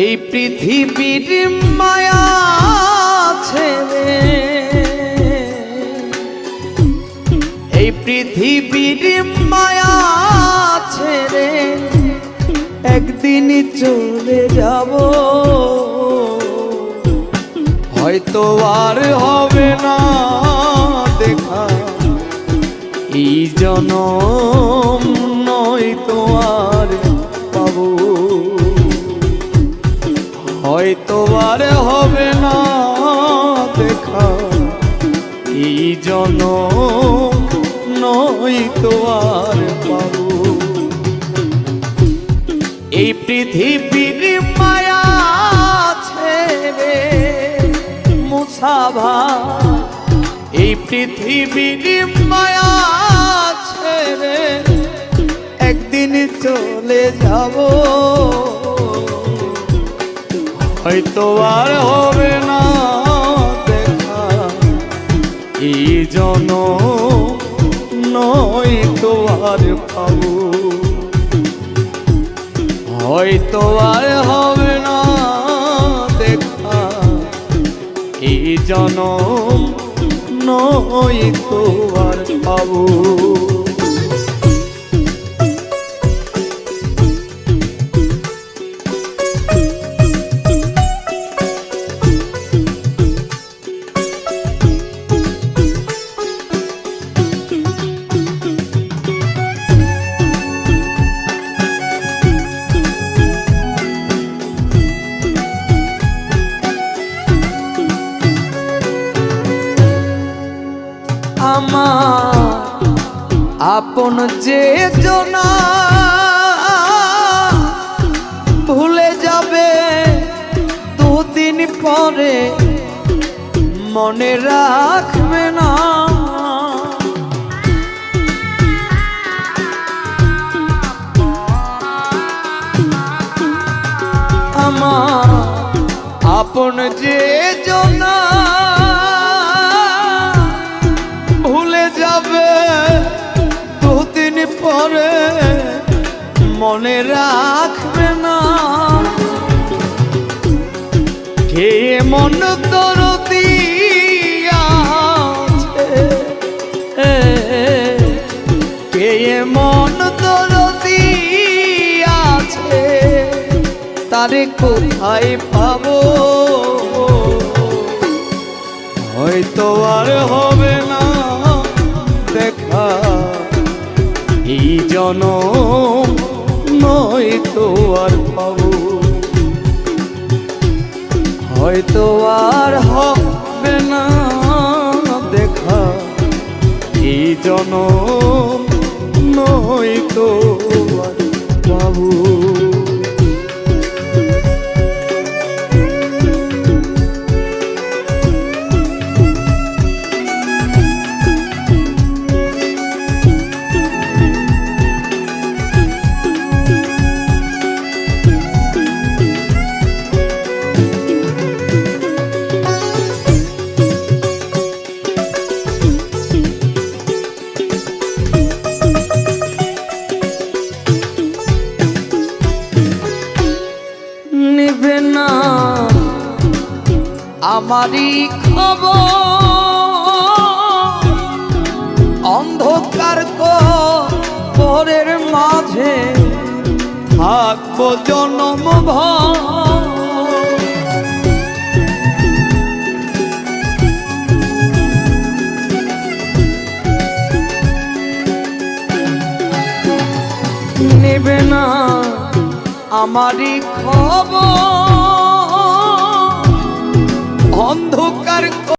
এই পৃথিবীর মায়া ছেড়ে, এই পৃথিবীর মায়া ছেড়ে একদিন চলে যাব, হয়তো আর হবে না দেখা এই জনম, নয়তো আর পাবো, হয়তো আর হবে না দেখা এই জনম, নয়তো আর পাবো। এই পৃথিবীর মায়া ছেড়ে মুসাভা, এই পৃথিবীর মায়া ছেড়ে একদিন চলে যাব, হয়তো আর হবে না দেখা এই জনম, নয়তো আর পাবো, হয়তো আর হবে না দেখা এই জনম, নয়তো আর পাবো। আমার আপন যে জনা ভুলে যাবে দুদিন পরে, মনে রাখবে না আমার আপন যে জনা ভুলে যাবে দুদিন পরে, মনে রাখবে না কে মন দরদি আছে, কে মন দরদি আছে, তারে কোথায় পাবো, হয়তো আর হবে না দেখা এই জনম, নয়তো আর পাবো, হয়তো আর হবে না দেখা এই জনম, নয়তো আর পাবো। নিবে না আমারই খবর, অন্ধকার কবরের মাঝে থাকবো জনমভর, নিবে না আমারই খবর, অন্ধকার